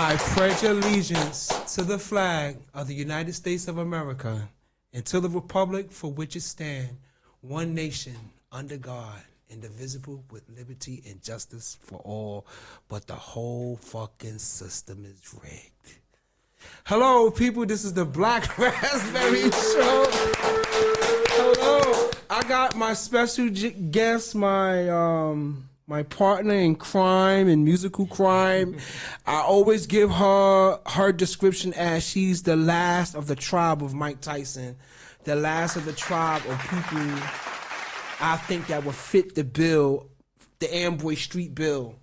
I pledge allegiance to the flag of the United States of America and to the republic for which it stands, one nation, under God, indivisible, with liberty and justice for all. But the whole fucking system is rigged. Hello, people. This is the Black Raspberry Show. Hello. I got my special guest, my partner in crime and musical crime. I always give her description as she's the last of the tribe of Mike Tyson, the last of the tribe of people I think that would fit the bill, the Amboy Street bill.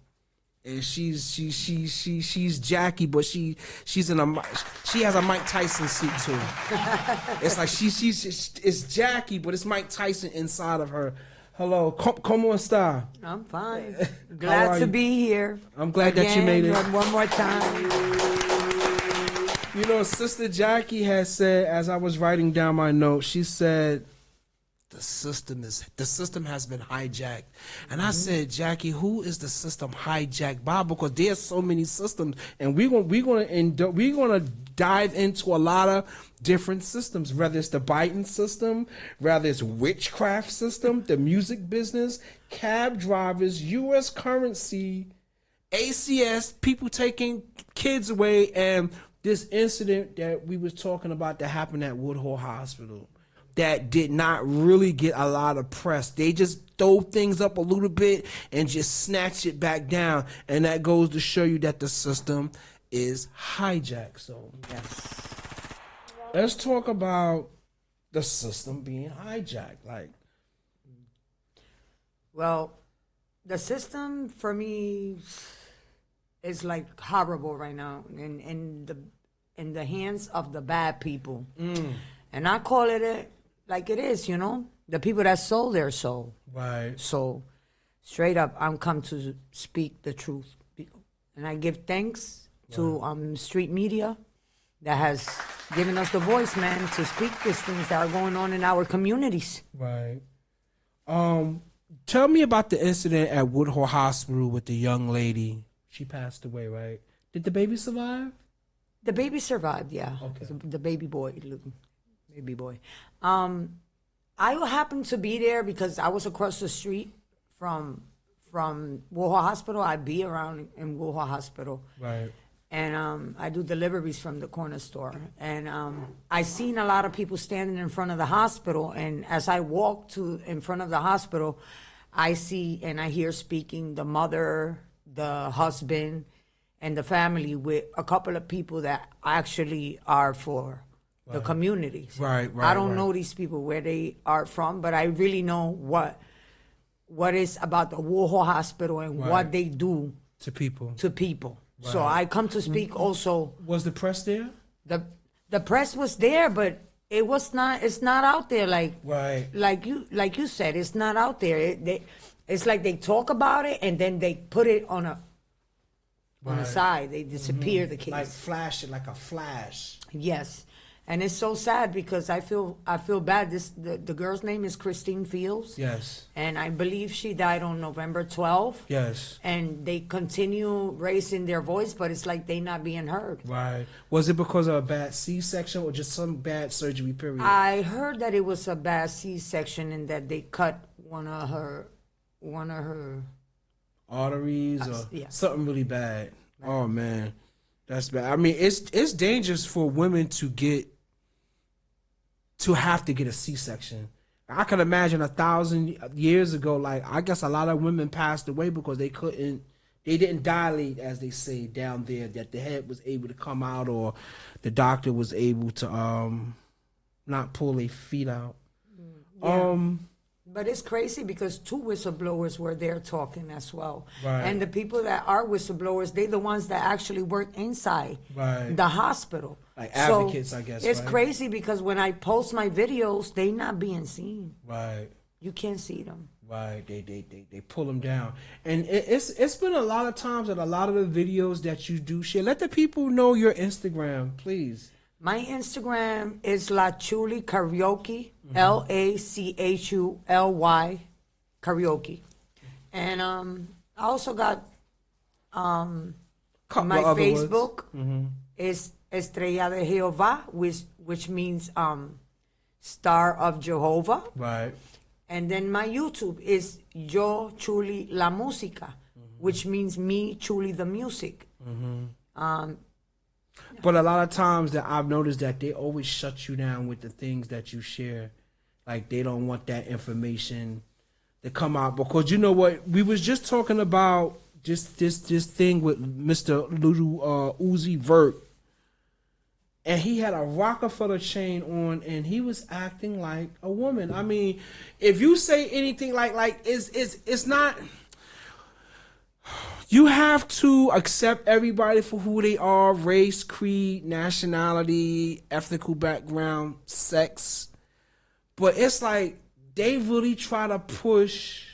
And she's Jackie, but she has a Mike Tyson suit too. It's like it's Jackie, but it's Mike Tyson inside of her. Hello, come on, star. I'm fine. Glad to be here. I'm glad that you made it. One more time. You know, Sister Jackie has said, as I was writing down my notes, she said, the system has been hijacked. And I said, Jackie, who is the system hijacked by? Because there's so many systems, and we're gonna dive into a lot of different systems, whether it's the Biden system, whether it's witchcraft system, the music business, cab drivers, U.S. currency, ACS, people taking kids away, and this incident that we was talking about that happened at Woodhull Hospital that did not really get a lot of press. They just throw things up a little bit and just snatch it back down, and that goes to show you that the system is hijacked. So Yes. let's talk about the system being hijacked. Well, the system for me is like horrible right now, in the hands of the bad people. And I call it like it is, you know, the people that sold their soul. Right. So, straight up, I'm come to speak the truth, and I give thanks to street media that has given us the voice, man, to speak these things that are going on in our communities. Right. Tell me about the incident at Woodhull Hospital with the young lady. She passed away, right? Did the baby survive? The baby survived, yeah. Okay. The baby boy. I happened to be there because I was across the street from Woodhull Hospital. I be around in Woodhull Hospital. Right. And I do deliveries from the corner store. And I seen a lot of people standing in front of the hospital. And as I walk in front of the hospital, I see and I hear speaking the mother, the husband, and the family with a couple of people that actually are for the communities. Right. I don't know these people where they are from, but I really know what is about the Woodhull Hospital and what they do to people. Right. So I come to speak also. Was the press there? The press was there, but it was not. It's not out there like you said. It's not out there. It's like they talk about it and then they put it on the side. They disappear the case. Like flashing, like a flash. Yes. And it's so sad because I feel bad. The girl's name is Christine Fields. Yes. And I believe she died on November 12th. Yes. And they continue raising their voice, but it's like they not being heard. Right. Was it because of a bad C-section or just some bad surgery, period? I heard that it was a bad C-section and that they cut one of her arteries or something really bad. Right. Oh man. That's bad. I mean, it's dangerous for women to have to get a C-section. I can imagine 1,000 years ago, like I guess a lot of women passed away because they didn't dilate, as they say down there, that the head was able to come out or the doctor was able to not pull their feet out. Yeah. But it's crazy because 2 whistleblowers were there talking as well. Right. And the people that are whistleblowers, they're the ones that actually work inside the hospital. Like advocates, I guess. It's crazy because when I post my videos, they not being seen. Right. You can't see them. Right. They pull them down. And it's been a lot of times that a lot of the videos that you do share. Let the people know your Instagram, please. My Instagram is La Chuly Karaoke, LACHULY Karaoke. And I also got Couple My other words. Facebook is Estrella de Jehová, which means Star of Jehovah. Right. And then my YouTube is Yo Chuly la Música, which means me, Chuly the music. But a lot of times that I've noticed that they always shut you down with the things that you share. Like they don't want that information to come out, because you know what, we was just talking about just this thing with Mr. Little Uzi Vert, and he had a Rockefeller chain on, and he was acting like a woman. I mean, if you say anything like it's not. You have to accept everybody for who they are: race, creed, nationality, ethnical background, sex. But it's like they really try to push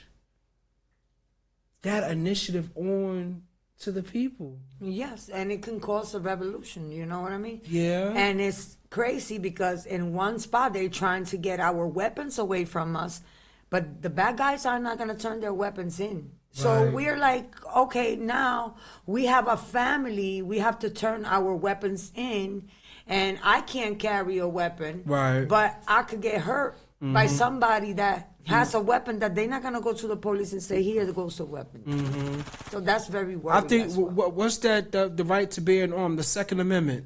that initiative on to the people. Yes, and it can cause a revolution, you know what I mean? Yeah. And it's crazy because in one spot they're trying to get our weapons away from us, but the bad guys are not going to turn their weapons in. So Right. we're like, okay, now we have a family, we have to turn our weapons in, and I can't carry a weapon, Right. but I could get hurt by somebody that has a weapon that they're not going to go to the police and say, here goes the weapon. So that's very worrying. I think as well. what's that? The right to bear an arm, the Second Amendment,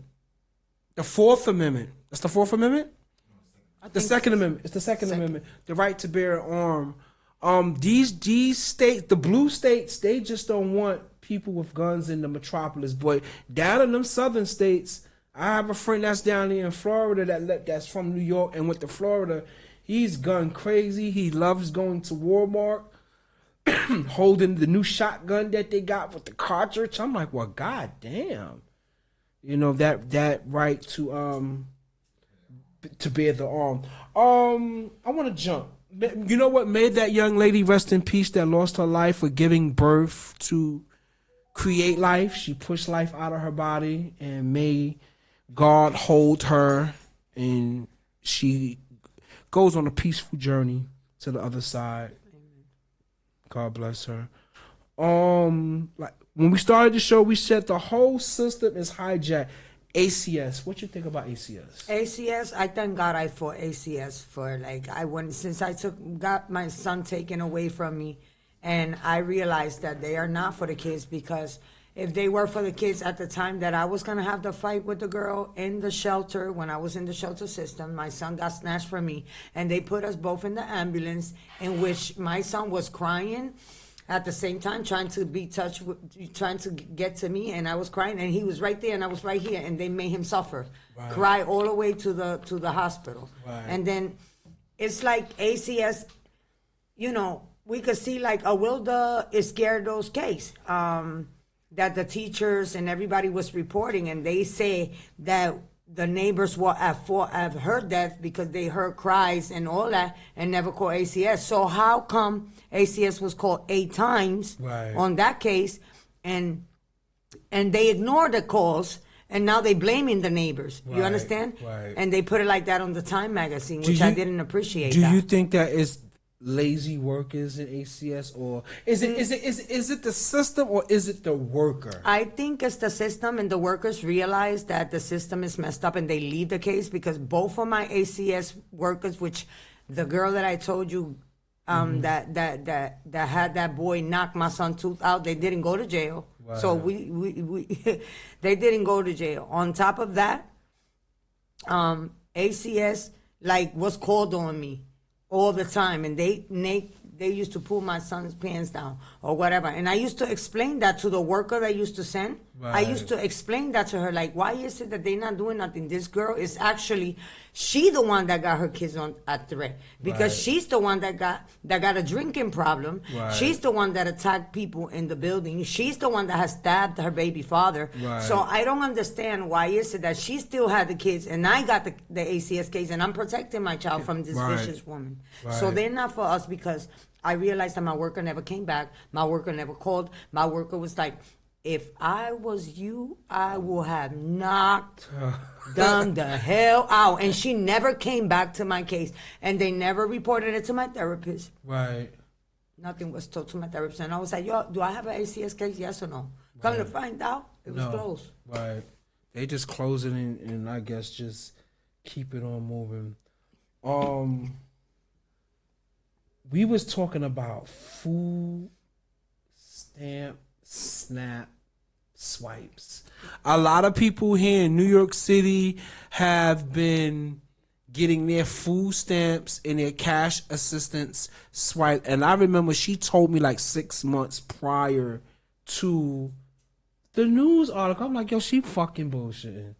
the Fourth Amendment. That's the Fourth Amendment. The Second Amendment. It's the Second Amendment. The right to bear an arm. These states, the blue states, they just don't want people with guns in the metropolis. But down in them southern states, I have a friend that's down here in Florida that's from New York and went to Florida. He's gun crazy. He loves going to Walmart, holding the new shotgun that they got with the cartridge. I'm like, well, goddamn, you know, that right to bear the arm. I want to jump. You know what made that young lady rest in peace that lost her life for giving birth to create life? She pushed life out of her body, and may God hold her, and she goes on a peaceful journey to the other side. God bless her. Like when we started the show, we said the whole system is hijacked. ACS, what you think about ACS? ACS, I thank God I fought ACS for since I got my son taken away from me, and I realized that they are not for the kids, because if they were for the kids at the time that I was going to have the fight with the girl in the shelter, when I was in the shelter system, my son got snatched from me, and they put us both in the ambulance, in which my son was crying at the same time, trying to get to me, and I was crying, and he was right there, and I was right here, and they made him suffer, cry all the way to the hospital. Right. And then it's like ACS, you know, we could see like Awilda Izquierdo's case, that the teachers and everybody was reporting, and they say that the neighbors were have heard that because they heard cries and all that, and never called ACS. So how come ACS was called 8 times on that case, and they ignored the calls, and now they blaming the neighbors? You understand? Right. And they put it like that on the Time magazine, which I didn't appreciate. Do you think that is lazy workers in ACS, or is it the system, or is it the worker? I think it's the system, and the workers realize that the system is messed up, and they leave the case, because both of my ACS workers, which the girl that I told you that had that boy knock my son tooth out, they didn't go to jail. Wow. So we they didn't go to jail. On top of that, ACS was called on me all the time, and they used to pull my son's pants down or whatever, and I used to explain that to the worker that used to send. I used to explain that to her, like, why is it that they're not doing nothing? This girl is actually, she the one that got her kids on at threat, because she's the one that got a drinking problem. She's the one that attacked people in the building. She's the one that has stabbed her baby father. So I don't understand why is it that she still had the kids, and I got the ACS case, and I'm protecting my child from this vicious woman. So they're not for us, because I realized that my worker never came back. My worker never called. My worker was like, if I was you, I would have knocked them the hell out. And she never came back to my case. And they never reported it to my therapist. Right. Nothing was told to my therapist. And I was like, yo, do I have an ACS case? Yes or no? Come to find out, It was closed. Right. They just close it and I guess just keep it on moving. We was talking about food stamp snap swipes. A lot of people here in New York City have been getting their food stamps and their cash assistance swiped. And I remember she told me like 6 months prior to the news article. I'm like, yo, she fucking bullshitting.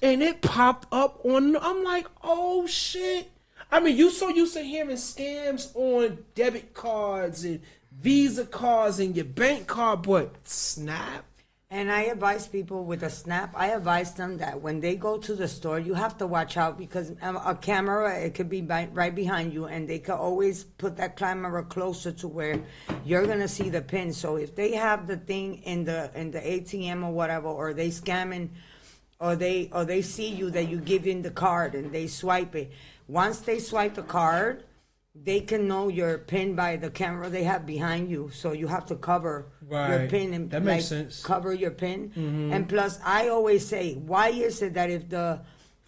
And it popped up on, I'm like, oh shit. I mean, you so used to hearing scams on debit cards and Visa cards and your bank card, but Snap? And I advise people with a Snap, I advise them that when they go to the store, you have to watch out because a camera, it could be right behind you, and they could always put that camera closer to where you're going to see the pin. So if they have the thing in the ATM or whatever, or they scamming, or they see you that you give in the card and they swipe it. Once they swipe the card, they can know your pin by the camera they have behind you. So you have to cover your pin. And that makes sense. Cover your pin. Mm-hmm. And plus, I always say, why is it that if the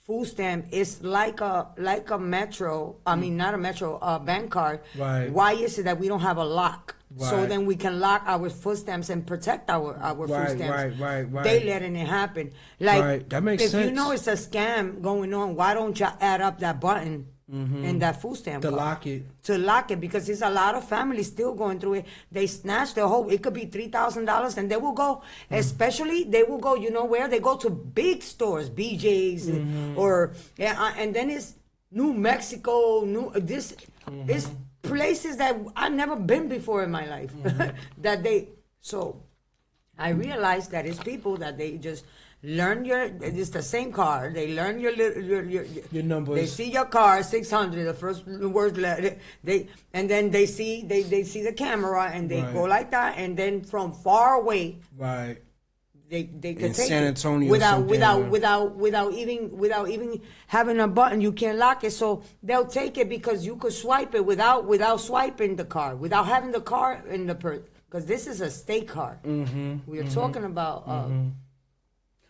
food stamp is like a metro, I mean, not a metro, a bank card, why is it that we don't have a lock? So then we can lock our food stamps and protect our food stamps. Right. They letting it happen. Like, that makes sense. If you know it's a scam going on, why don't you add up that button and that food stamp to card? Lock it, because there's a lot of families still going through it. They snatch the whole, it could be $3,000, and they will go, especially, they will go, you know where? They go to big stores, BJ's, and then it's New Mexico, it's places that I've never been before in my life. So I realized that it's people that they just learn it's the same card. They learn your numbers. They see your card, 600, the first word letter. And then they see the camera and they go like that, and then from far away. Right. They could in take San it Antonio without even having a button. You can't lock it, so they'll take it because you could swipe it without swiping the card, without having the card in the purse. Because this is a state card. We are talking about.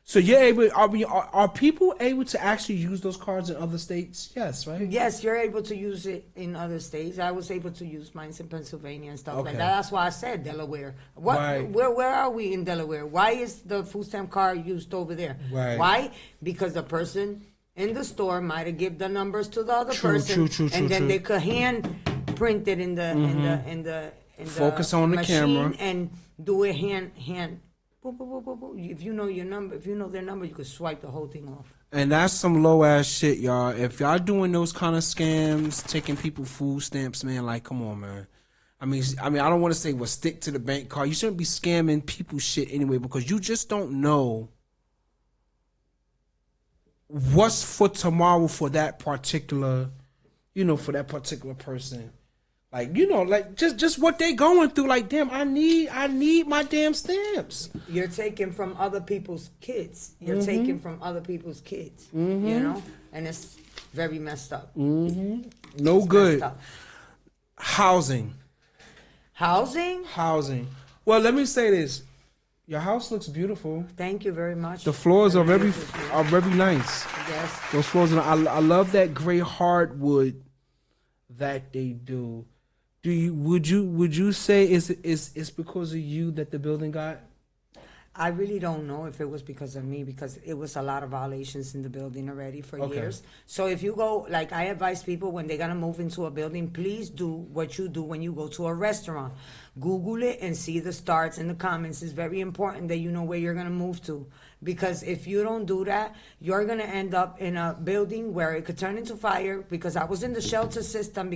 So you're able? Are people able to actually use those cards in other states? Yes, right. Yes, you're able to use it in other states. I was able to use mine in Pennsylvania and stuff like that. That's why I said Delaware. Where are we in Delaware? Why is the food stamp card used over there? Why? Because the person in the store might have given the numbers to the other person, and then they could hand print it in the focus on the camera and do it hand. If you know your number, if you know their number, you could swipe the whole thing off. And that's some low ass shit, y'all. If y'all doing those kind of scams, taking people food stamps, man, like, come on, man. I mean, I don't want to say, well, stick to the bank card. You shouldn't be scamming people shit anyway, because you just don't know what's for tomorrow for that particular, person. Like, just what they going through. Like, damn, I need my damn stamps. You're taking from other people's kids. You're taking from other people's kids. And it's very messed up. No it's good. Housing. Well, let me say this. Your house looks beautiful. Thank you very much. The floors are very nice. Yes. Those floors, I love that gray hardwood that they do. Would you say it's because of you that the building got? I really don't know if it was because of me, because it was a lot of violations in the building already for years. So if you go, like, I advise people when they're gonna move into a building, please do what you do when you go to a restaurant. Google it and see the starts and the comments. It's very important that you know where you're gonna move to, because if you don't do that, you're gonna end up in a building where it could turn into fire. Because I was in the shelter system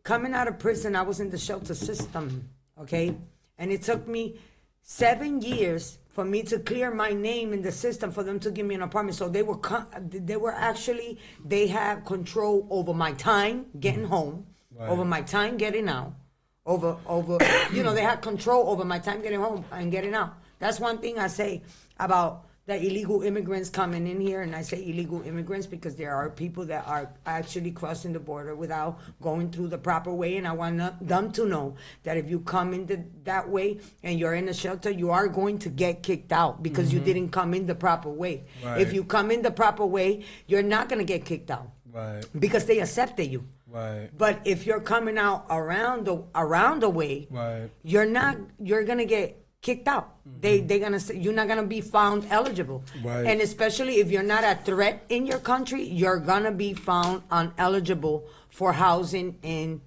coming out of prison. I was in the shelter system, okay? And it took me 7 years for me to clear my name in the system for them to give me an apartment. So they have control over my time getting home, over my time getting out, over they had control over my time getting home and getting out. That's one thing I say about the illegal immigrants coming in here, and I say illegal immigrants because there are people that are actually crossing the border without going through the proper way, and I want them to know that if you come in that way and you're in a shelter, you are going to get kicked out because you didn't come in the proper way. Right. If you come in the proper way, you're not going to get kicked out. Right. Because they accepted you. Right. But if you're coming out around the way, right. you're gonna get kicked out. They're gonna say you're not gonna be found eligible. Right. And especially if you're not a threat in your country, you're gonna be found uneligible for housing in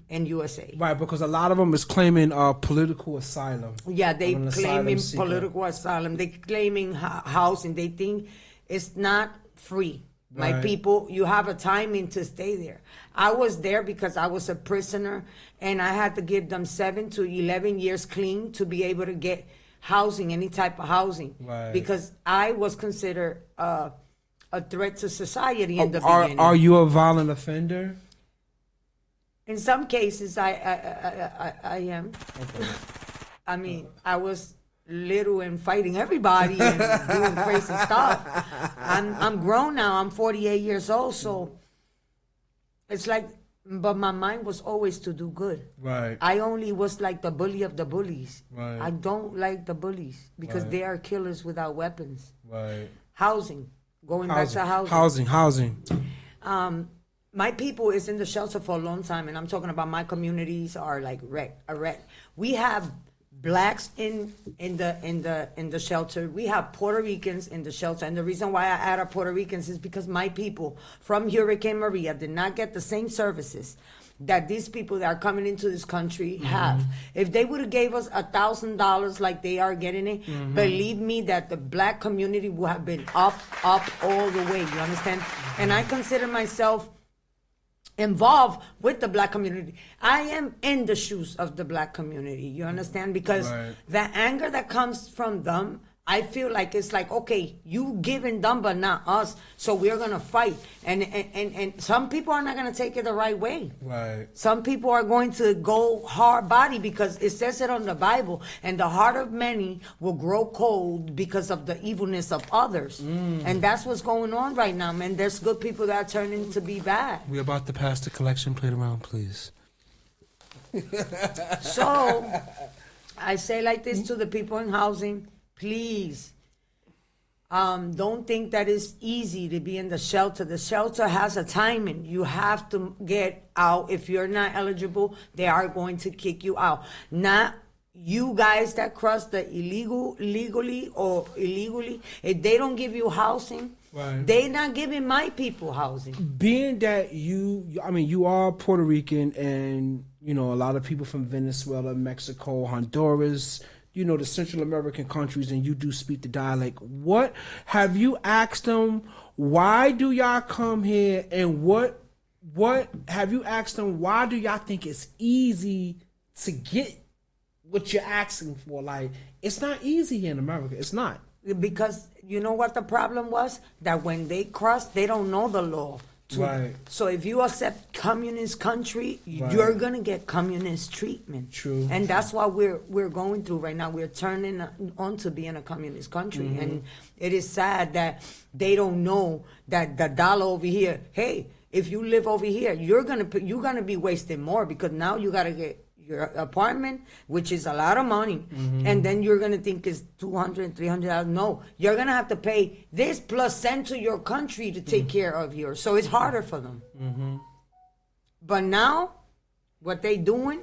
USA. Right, because a lot of them is claiming political asylum. Yeah, they claiming seeker. political asylum. They claiming housing. They think it's not free. My Right. people, you have a timing to stay there. I was there because I was a prisoner, and I had to give them 7 to 11 years clean to be able to get housing, any type of housing, Right. because I was considered a threat to society in the beginning. Are you a violent offender? In some cases, I am. Okay. I mean, I was little and fighting everybody and doing crazy stuff. I'm grown now. I'm 48 years old, so it's like, but my mind was always to do good. Right. I only was like the bully of the bullies. Right. I don't like the bullies because Right. they are killers without weapons. Right. Housing. Going back to Housing. My people is in the shelter for a long time, and I'm talking about my communities are like a wreck. We have blacks in the shelter. We have Puerto Ricans in the shelter, and the reason why I added Puerto Ricans is because my people from Hurricane Maria did not get the same services that these people that are coming into this country have. If they would have gave us $1,000 like they are getting it, believe me that the black community would have been up all the way. You understand? And I consider myself involved with the black community. I am in the shoes of the black community. You understand? Because Right. the anger that comes from them, I feel like it's like, okay, you giving them but not us, so we're gonna fight. And some people are not gonna take it the right way. Right. Some people are going to go hard body because it says it on the Bible, and the heart of many will grow cold because of the evilness of others. And that's what's going on right now, man. There's good people that are turning to be bad. We're about to pass the collection plate around, please. So I say like this to the people in housing, please. Don't think that it's easy to be in the shelter. The shelter has a timing. You have to get out. If you're not eligible, they are going to kick you out. Not you guys that cross the legally or illegally. If they don't give you housing, Right. they not giving my people housing. Being that you are Puerto Rican, and a lot of people from Venezuela, Mexico, Honduras, the Central American countries, and you do speak the dialect. What have you asked them? Why do y'all come here? And what have you asked them? Why do y'all think it's easy to get what you're asking for? Like, it's not easy here in America. It's not. Because you know what the problem was? That when they cross, they don't know the law. Right. So if you accept communist country, Right. you're gonna get communist treatment. True. And that's what we're going through right now. We're turning on to being a communist country, and it is sad that they don't know that the dollar over here. Hey, if you live over here, you're gonna be wasting more because now you gotta get your apartment, which is a lot of money, and then you're gonna think it's $200, $300. No, you're gonna have to pay this plus send to your country to take care of yours. So it's harder for them. But now, what they doing,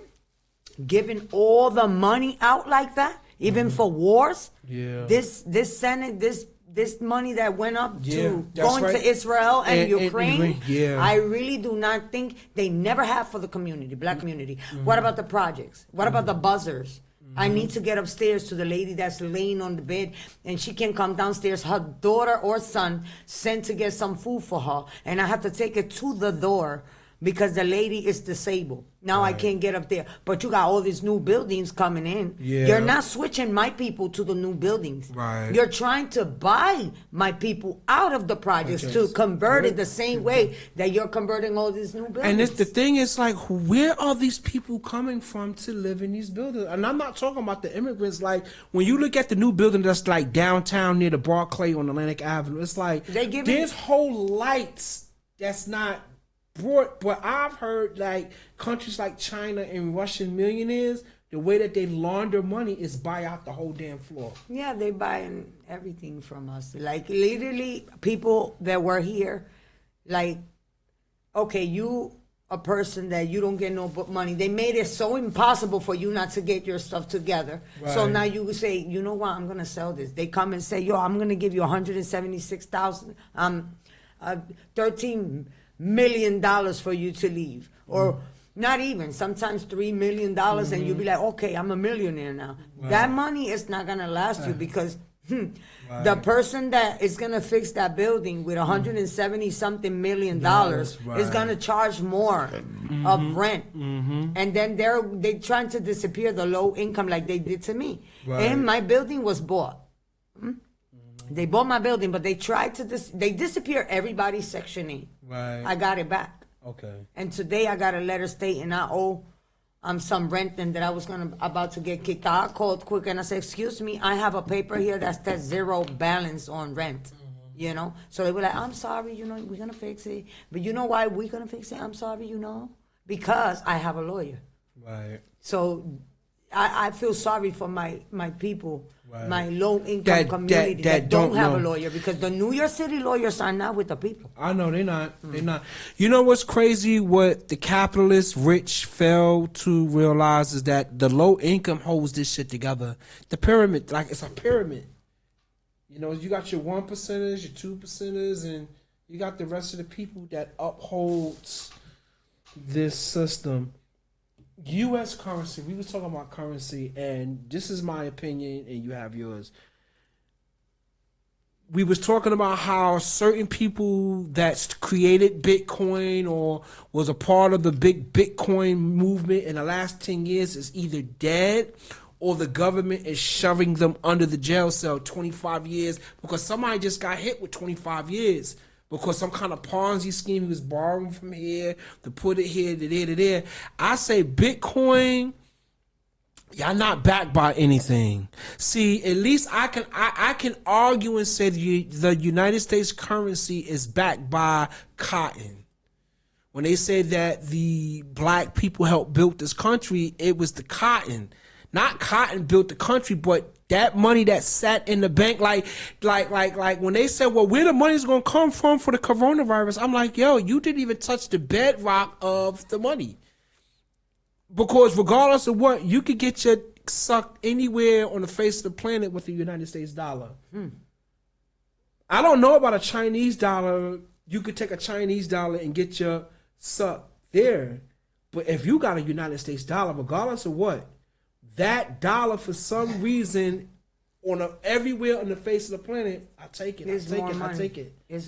giving all the money out like that, even for wars. Yeah. This Senate, this money that went up Yeah, to that's going right. to Israel and Ukraine, yeah. I really do not think they never have for the community, black community. What about the projects? What about the buzzers? I need to get upstairs to the lady that's laying on the bed, and she can come downstairs. Her daughter or son sent to get some food for her, and I have to take it to the door because the lady is disabled. Now I can't get up there. But you got all these new buildings coming in. Yeah. You're not switching my people to the new buildings. Right. You're trying to buy my people out of the projects to convert it the same way that you're converting all these new buildings. And the thing is, like, where are these people coming from to live in these buildings? And I'm not talking about the immigrants. Like, when you look at the new building that's like downtown near the Barclay on Atlantic Avenue, it's like there's whole lights that's not brought. But I've heard like countries like China and Russian millionaires, the way that they launder money is buy out the whole damn floor. Yeah, they buying everything from us. Like, literally, people that were here, like, okay, you a person that you don't get no money. They made it so impossible for you not to get your stuff together. Right. So now you say, you know what, I'm gonna sell this. They come and say, yo, I'm gonna give you $176,000, $13 million for you to leave, or not even, sometimes $3 million, and you'll be like, okay, I'm a millionaire now. Right. That money is not gonna last you, because the person that is gonna fix that building with $170-something million is gonna charge more of rent, and then they trying to disappear the low income like they did to me. And my building was bought. They bought my building, but they tried to they disappear everybody's Section 8. Right. I got it back. Okay. And today I got a letter stating I owe some rent and that I was about to get kicked out. I called quick and I said, excuse me, I have a paper here that says zero balance on rent. You know? So they were like, I'm sorry, you know, we're going to fix it. But you know why we're going to fix it? I'm sorry, you know? Because I have a lawyer. Right. So I feel sorry for my people, my low-income community that don't have a lawyer, because the New York City lawyers are not with the people. I know, they're not. They're not. You know what's crazy? What the capitalist rich fail to realize is that the low-income holds this shit together. The pyramid, like, it's a pyramid. You know, you got your 1%ers, your 2%ers, and you got the rest of the people that upholds this system. U.S. currency, we was talking about currency, and this is my opinion, and you have yours. We was talking about how certain people that created Bitcoin or was a part of the big Bitcoin movement in the last 10 years is either dead or the government is shoving them under the jail cell 25 years because somebody just got hit with 25 years. Because some kind of Ponzi scheme, he was borrowing from here to put it here, to there, to there. I say Bitcoin, y'all not backed by anything. See, at least I can argue and say the United States currency is backed by cotton. When they say that the black people helped build this country, it was the cotton. Not cotton built the country, but that money that sat in the bank, like when they said, well, where the money's gonna come from for the coronavirus, I'm like, yo, you didn't even touch the bedrock of the money. Because regardless of what, you could get your sucked anywhere on the face of the planet with the United States dollar. I don't know about a Chinese dollar. You could take a Chinese dollar and get your sucked there. But if you got a United States dollar, regardless of what, that dollar, for some reason, everywhere on the face of the planet, I take it. I take it. It's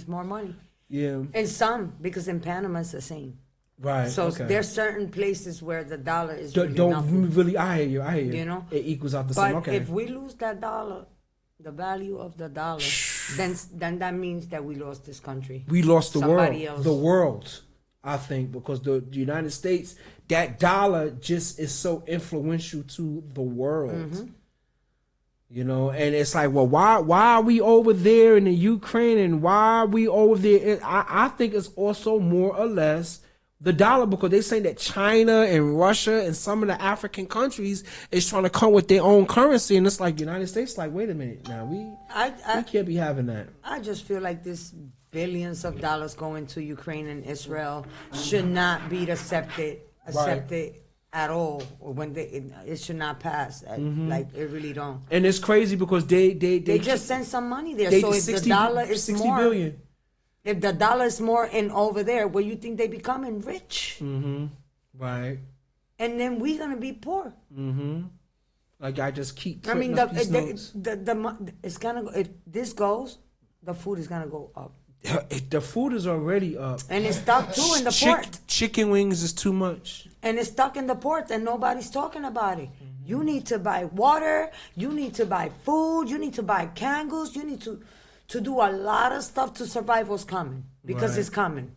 more money. Yeah. And some, because in Panama it's the same. Right. So there's certain places where the dollar is nothing. I hear you. You know? It equals out the same. But if we lose that dollar, the value of the dollar, then that means that we lost this country. We lost the world. Else. The world. I think, because the United States, that dollar just is so influential to the world. You know, and it's like, well, why are we over there in the Ukraine, and why are we over there? I think it's also more or less the dollar, because they say that China and Russia and some of the African countries is trying to come with their own currency, and it's like United States, like, wait a minute, now we can't be having that. I just feel like this billions of dollars going to Ukraine and Israel should not be accepted at all, or when it should not pass. Like, it really don't. And it's crazy because they just send some money there. So if the dollar is 60 more, billion. If the dollar is more in over there, where you think they becoming rich? Right. And then we're gonna be poor. Like, I just keep. I mean, it's gonna. If this goes, the food is gonna go up. The food is already up, and it's stuck too in the port. chicken wings is too much. And it's stuck in the ports and nobody's talking about it. You need to buy water. You need to buy food. You need to buy candles. You need to do a lot of stuff to survive what's coming because Right. it's coming.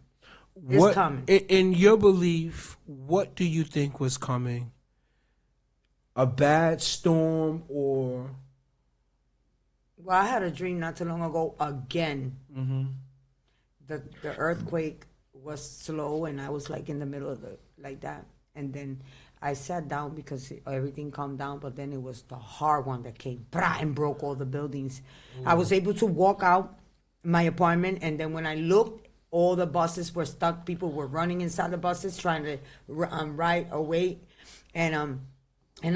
It's coming. In your belief, what do you think was coming? A bad storm or? Well, I had a dream not too long ago again. The earthquake was slow and I was like in the middle of like that. And then I sat down because everything calmed down, but then it was the hard one that came and broke all the buildings. I was able to walk out my apartment, and then when I looked, all the buses were stuck. People were running inside the buses trying to ride away. And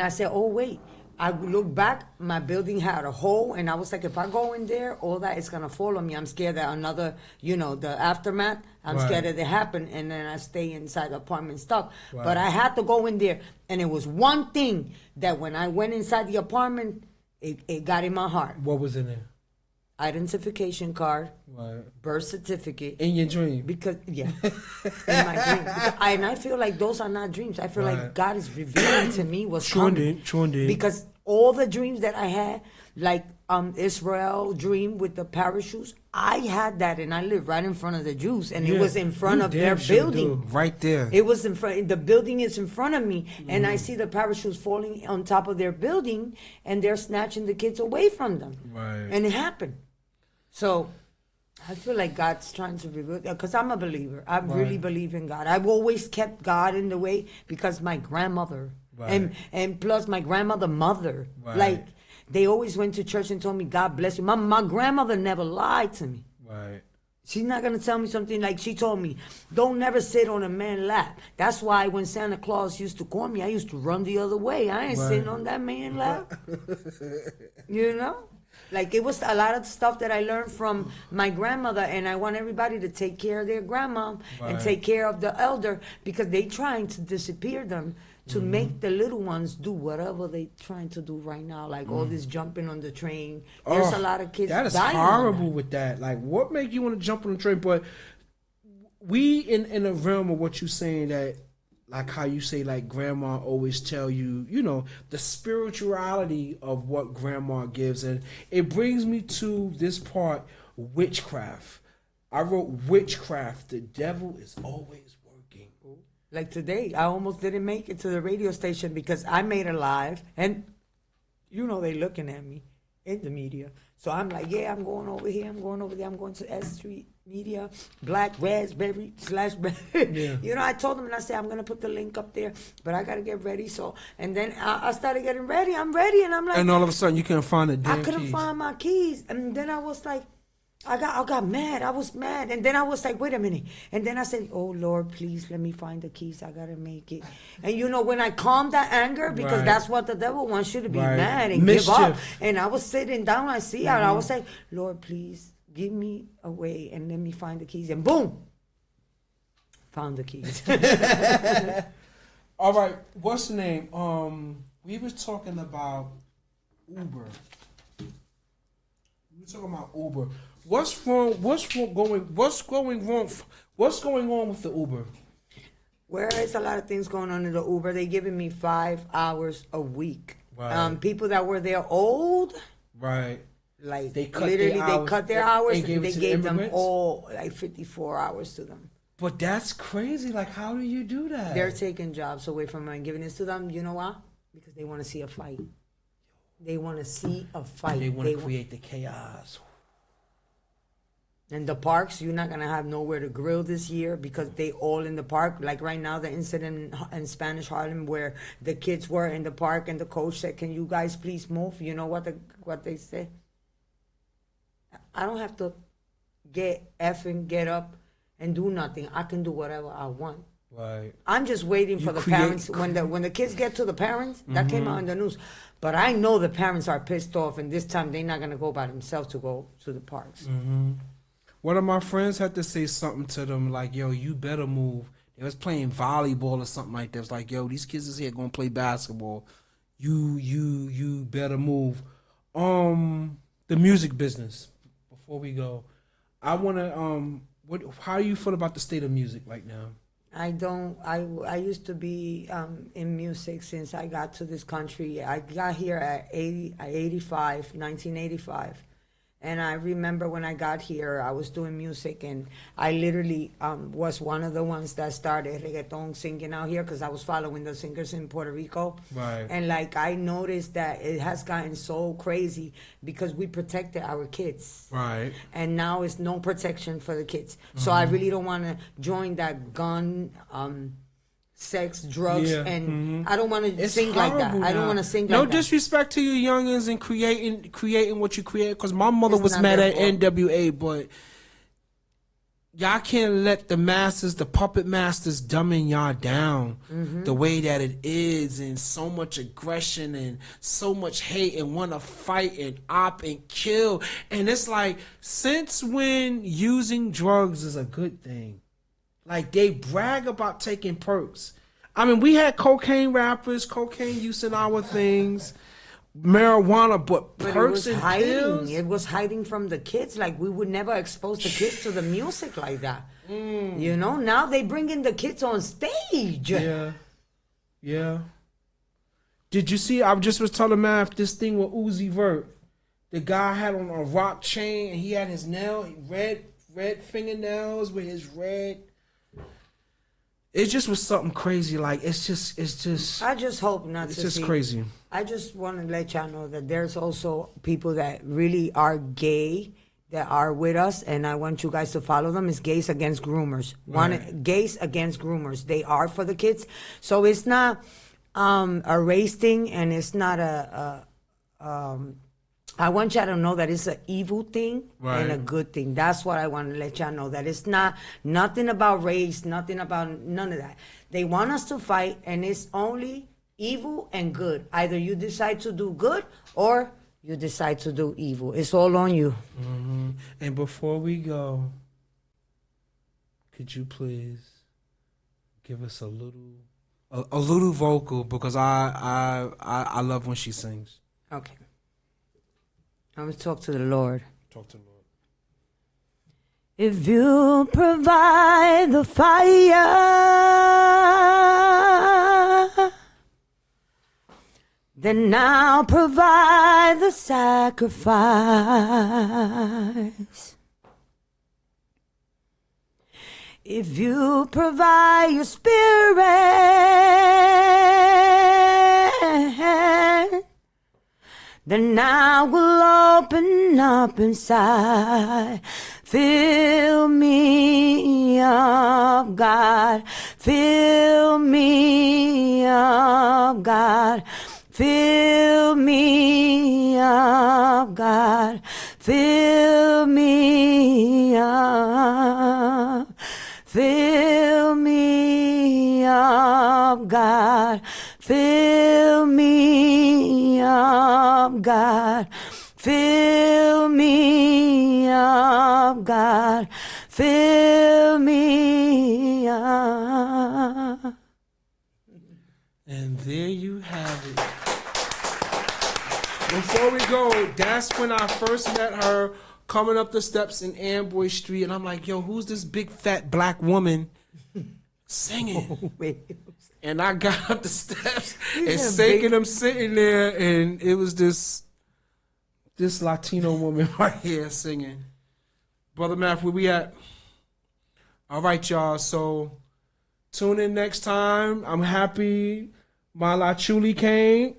I said, oh, wait. I looked back, my building had a hole, and I was like, if I go in there, all that is going to fall on me. I'm scared that another, the aftermath, I'm Right. scared that it happened, and then I stay inside the apartment stuck. Right. But I had to go in there, and it was one thing that when I went inside the apartment, it got in my heart. What was in there? Identification card, Right. birth certificate. In your dream. Because, yeah, in my dream. And I feel like those are not dreams. I feel Right. like God is revealing to me what's True coming. indeed, true indeed. Because all the dreams that I had, like Israel dream with the parachutes, I had that and I lived right in front of the Jews. And it was in front You of their damn sure building. do. Right there. It was in front. The building is in front of me, and I see the parachutes falling on top of their building, and they're snatching the kids away from them. Right. And it happened. So I feel like God's trying to reveal, because I'm a believer. I really believe in God. I've always kept God in the way because my grandmother Right. and plus my grandmother mother, Right. like they always went to church and told me, God bless you. My grandmother never lied to me. Right. She's not going to tell me something like she told me, don't never sit on a man's lap. That's why when Santa Claus used to call me, I used to run the other way. I ain't Right. sitting on that man's lap. You know? Like it was a lot of stuff that I learned from my grandmother, and I want everybody to take care of their grandma and Right. take care of the elder because they trying to disappear them to make the little ones do whatever they trying to do right now, like all this jumping on the train. There's a lot of kids That is dying on horrible with that. Like, what make you want to jump on the train? But we in the realm of what you saying that, like how you say, like grandma always tell you, the spirituality of what grandma gives, and it brings me to this part, witchcraft. I wrote witchcraft. The devil is always working. Like today, I almost didn't make it to the radio station because I made a live, and they looking at me in the media. So I'm like, yeah, I'm going over here, I'm going over there, I'm going to S.STREET Media, Black Raspberry /. Yeah. I told them, and I said, I'm going to put the link up there, but I got to get ready. So, and then I started getting ready. I'm ready, and I'm like, And all of a sudden, you can't find the damn I couldn't keys. find my keys. And then I was like, I got mad. I was mad. And then I was like, wait a minute. And then I said, oh, Lord, please let me find the keys. I got to make it. And when I calmed that anger, because Right. that's what the devil wants you to be Right. mad and give up. Mischief. And I was sitting down. I see her. And I was like, Lord, please give me a way and let me find the keys. And boom, found the keys. All right, what's the name? We was talking about Uber. We were talking about Uber. What's wrong? What's going on with the Uber? Whereas a lot of things going on in the Uber, they giving me 5 hours a week. Right. People that were there old, Right. like They cut literally their they hours cut their and hours gave and it they to the gave them immigrants? all like 54 hours to them. But that's crazy. Like, how do you do that? They're taking jobs away from them and giving this to them. You know why? Because they want to see a fight. They want to see a fight. They want to create the chaos. And the parks, you're not going to have nowhere to grill this year because they all in the park. Like right now, the incident in Spanish Harlem where the kids were in the park and the coach said, can you guys please move? You know what they say? I don't have to get up and do nothing. I can do whatever I want. Right. I'm just waiting for the parents. When the kids get to the parents, that came out in the news. But I know the parents are pissed off, and this time they're not going to go by themselves to go to the parks. One of my friends had to say something to them like, yo, you better move. They was playing volleyball or something like that. It was like, yo, these kids is here going to play basketball. You better move. The music business. Before we go, I want to, how do you feel about the state of music right now? I don't. I used to be in music since I got to this country. I got here at 1985, and I remember when I got here, I was doing music, and I literally was one of the ones that started reggaeton singing out here because I was following the singers in Puerto Rico. Right. And like I noticed that it has gotten so crazy because we protected our kids. Right. And now it's no protection for the kids. So I really don't want to join that gun, sex, drugs, and I don't want to sing like that. I don't want to sing like that. No disrespect to you youngins and creating what you create, because my mother was mad at NWA, but y'all can't let the masters, the puppet masters, dumbing y'all down the way that it is, and so much aggression and so much hate and want to fight and op and kill. And it's like, since when using drugs is a good thing? Like, they brag about taking perks. I mean, we had cocaine rappers, cocaine use in our things, marijuana, but perks and pills. It was hiding from the kids. Like, we would never expose the kids to the music like that. You know, now they bringing the kids on stage. Yeah. Yeah. Did you see, I just was telling Math, this thing with Uzi Vert. The guy had on a rock chain, and he had his red fingernails with his red. It just was something crazy. Like, it's just. I just hope not. It's just crazy. I just want to let y'all know that there's also people that really are gay that are with us, and I want you guys to follow them. It's Gays Against Groomers. Right. Gays Against Groomers. They are for the kids, so it's not a race thing, and it's not I want y'all to know that it's an evil thing and a good thing. That's what I want to let y'all know. That it's nothing about race, nothing about none of that. They want us to fight, and it's only evil and good. Either you decide to do good or you decide to do evil. It's all on you. And before we go, could you please give us a little vocal, because I love when she sings. Okay. I'm going to talk to the Lord. Talk to the Lord. If you provide the fire, then I'll provide the sacrifice. If you provide your spirit, then I will open up inside. Fill me up, God. Fill me up, God. Fill me up, God. Fill me up. Fill me up, God. Fill me up, God. Fill me up, God. Fill me up. And there you have it. Before we go, that's when I first met her coming up the steps in Amboy Street, and I'm like, yo, who's this big fat black woman singing? And I got up the steps and Sake and I'm sitting there, and it was this Latino woman right here singing. Brother Math, where we at? All right, y'all. So tune in next time. I'm happy my La Chuly came.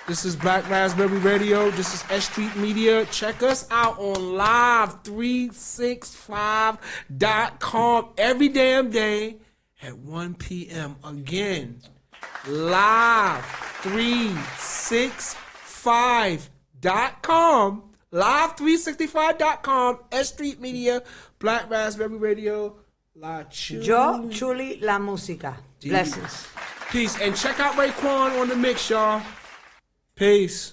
This is Black Raspberry Radio. This is S.STREET Media. Check us out on live365.com every damn day at 1 p.m. Again, live365.com. Live365.com. S.STREET Media. Black Raspberry Radio. La Chuly. Yo, Chuly, la música. Blessings. Peace. And check out Raekwon on the mix, y'all. Peace.